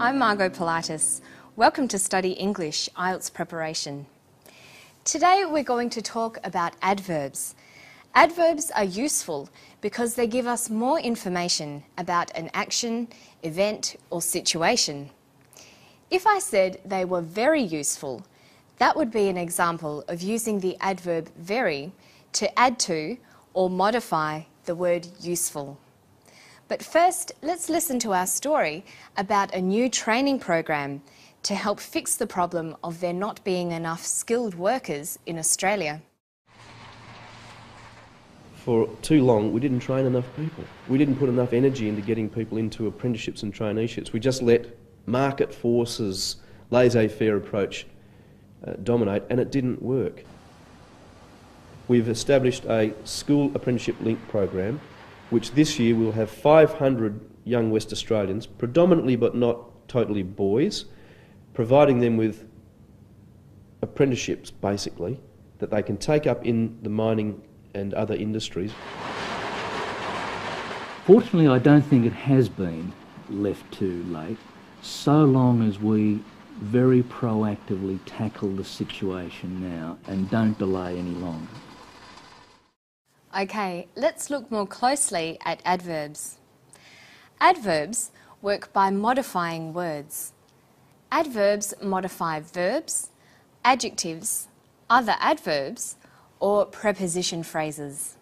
I'm Margot Pilatus. Welcome to Study English IELTS Preparation. Today we're going to talk about adverbs. Adverbs are useful because they give us more information about an action, event or situation. If I said they were very useful, that would be an example of using the adverb very to add to or modify the word useful. But first, let's listen to our story about a new training program to help fix the problem of there not being enough skilled workers in Australia. For too long, we didn't train enough people. We didn't put enough energy into getting people into apprenticeships and traineeships. We just let market forces, laissez-faire approach dominate, and it didn't work. We've established a school apprenticeship link program, which this year will have 500 young West Australians, predominantly but not totally boys, providing them with apprenticeships, basically, that they can take up in the mining and other industries. Fortunately, I don't think it has been left too late, so long as we very proactively tackle the situation now and don't delay any longer. Okay, let's look more closely at adverbs. Adverbs work by modifying words. Adverbs modify verbs, adjectives, other adverbs, or preposition phrases.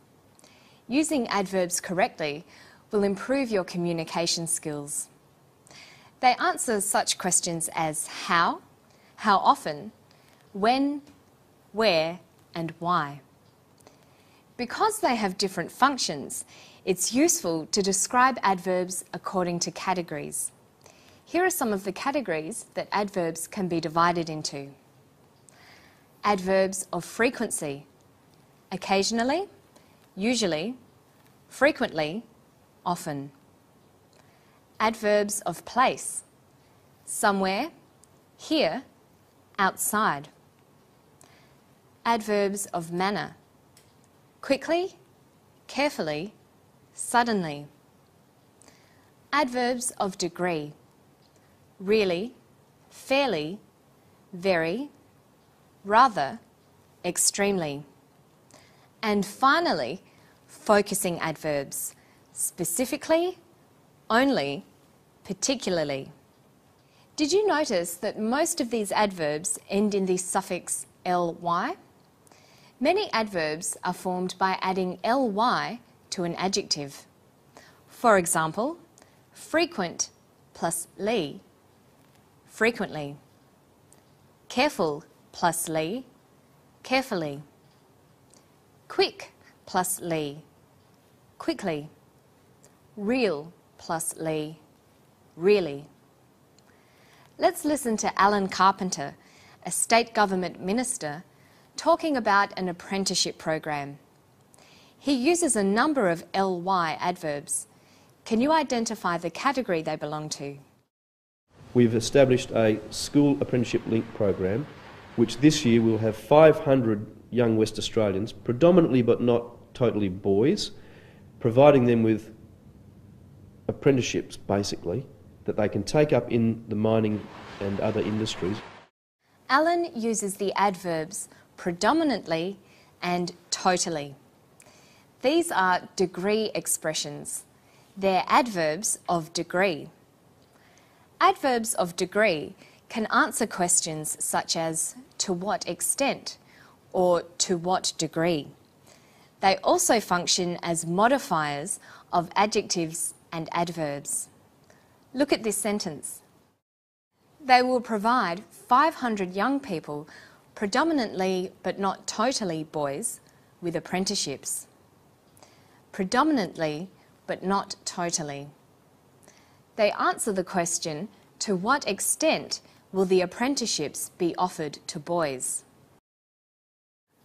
Using adverbs correctly will improve your communication skills. They answer such questions as how often, when, where, and why. Because they have different functions, it's useful to describe adverbs according to categories. Here are some of the categories that adverbs can be divided into. Adverbs of frequency: occasionally, usually, frequently, often. Adverbs of place: somewhere, here, outside. Adverbs of manner: quickly, carefully, suddenly. Adverbs of degree: really, fairly, very, rather, extremely. And finally, focusing adverbs: specifically, only, particularly. Did you notice that most of these adverbs end in the suffix ly? Many adverbs are formed by adding ly to an adjective. For example, frequent plus ly, frequently. Careful plus ly, carefully. Quick plus ly, quickly. Real plus ly, really. Let's listen to Alan Carpenter, a state government minister, talking about an apprenticeship program. He uses a number of ly adverbs. Can you identify the category they belong to? We've established a school apprenticeship link program, which this year will have 500 young West Australians, predominantly but not totally boys, providing them with apprenticeships, basically, that they can take up in the mining and other industries. Alan uses the adverbs predominantly and totally. These are degree expressions. They're adverbs of degree. Adverbs of degree can answer questions such as to what extent or to what degree. They also function as modifiers of adjectives and adverbs. Look at this sentence. They will provide 500 young people, predominantly but not totally boys, with apprenticeships. Predominantly but not totally. They answer the question, to what extent will the apprenticeships be offered to boys?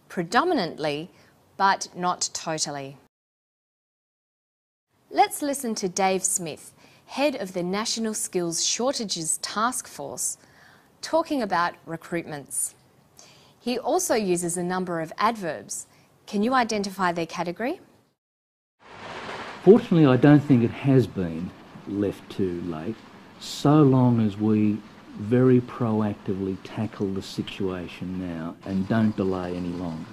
Predominantly but not totally. Let's listen to Dave Smith, head of the National Skills Shortages Task Force, talking about recruitments. He also uses a number of adverbs. Can you identify their category? Fortunately, I don't think it has been left too late, so long as we very proactively tackle the situation now and don't delay any longer.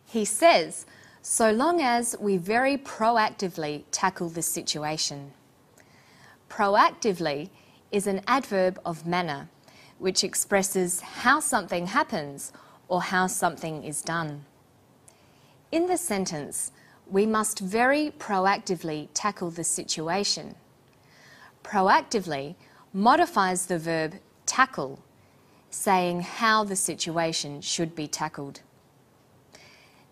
He says, so long as we very proactively tackle the situation. Proactively is an adverb of manner, which expresses how something happens or how something is done. In the sentence, we must very proactively tackle the situation. Proactively modifies the verb tackle, saying how the situation should be tackled.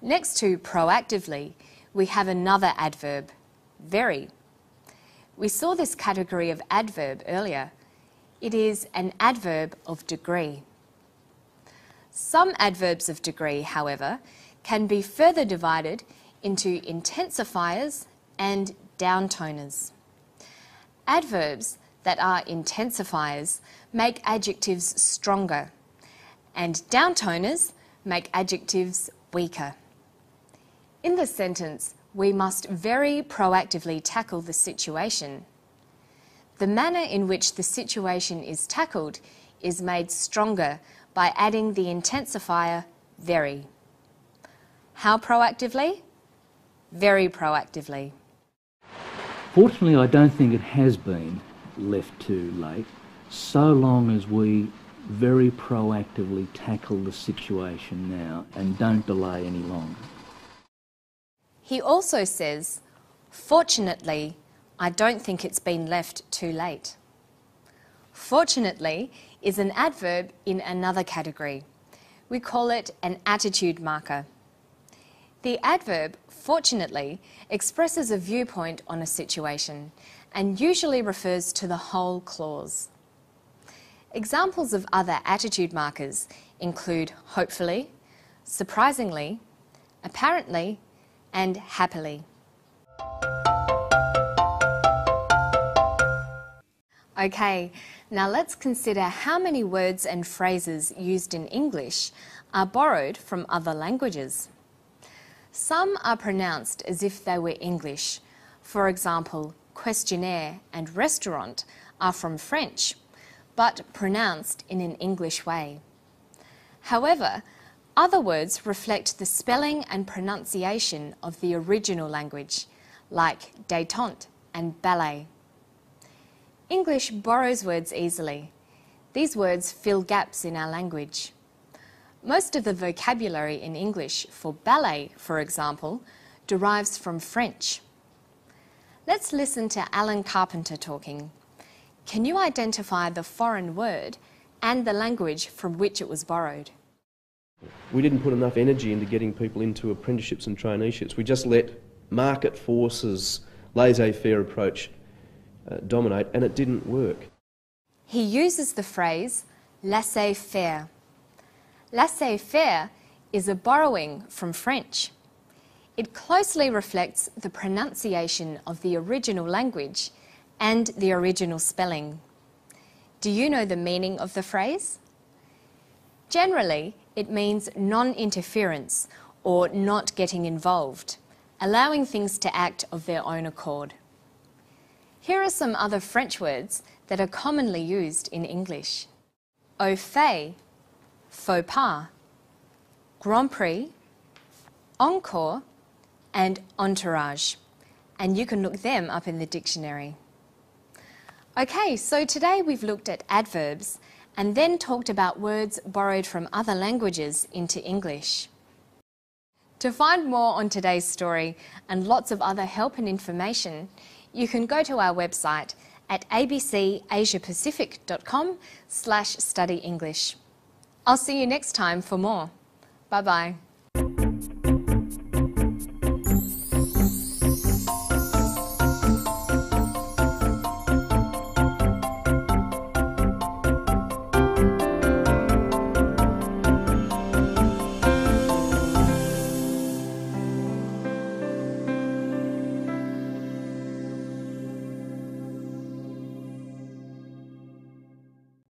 Next to proactively, we have another adverb, very. We saw this category of adverb earlier. It is an adverb of degree. Some adverbs of degree, however, can be further divided into intensifiers and downtoners. Adverbs that are intensifiers make adjectives stronger, and downtoners make adjectives weaker. In the sentence, we must very proactively tackle the situation. The manner in which the situation is tackled is made stronger by adding the intensifier very. How proactively? Very proactively. Fortunately, I don't think it has been left too late, so long as we very proactively tackle the situation now and don't delay any longer. He also says, fortunately, I don't think it's been left too late. Fortunately is an adverb in another category. We call it an attitude marker. The adverb fortunately expresses a viewpoint on a situation and usually refers to the whole clause. Examples of other attitude markers include hopefully, surprisingly, apparently, and happily. Okay, now let's consider how many words and phrases used in English are borrowed from other languages. Some are pronounced as if they were English. For example, questionnaire and restaurant are from French, but pronounced in an English way. However, other words reflect the spelling and pronunciation of the original language, like détente and ballet. English borrows words easily. These words fill gaps in our language. Most of the vocabulary in English for ballet, for example, derives from French. Let's listen to Alan Carpenter talking. Can you identify the foreign word and the language from which it was borrowed? We didn't put enough energy into getting people into apprenticeships and traineeships. We just let market forces, laissez-faire approach dominate, and it didn't work. He uses the phrase laissez-faire. Laissez-faire is a borrowing from French. It closely reflects the pronunciation of the original language and the original spelling. Do you know the meaning of the phrase? Generally, it means non-interference or not getting involved, allowing things to act of their own accord. Here are some other French words that are commonly used in English. Au fait, faux pas, Grand Prix, encore, and entourage. And you can look them up in the dictionary. Okay, so today we've looked at adverbs and then talked about words borrowed from other languages into English. To find more on today's story and lots of other help and information, you can go to our website at abcasiapacific.com/study English. I'll see you next time for more. Bye-bye.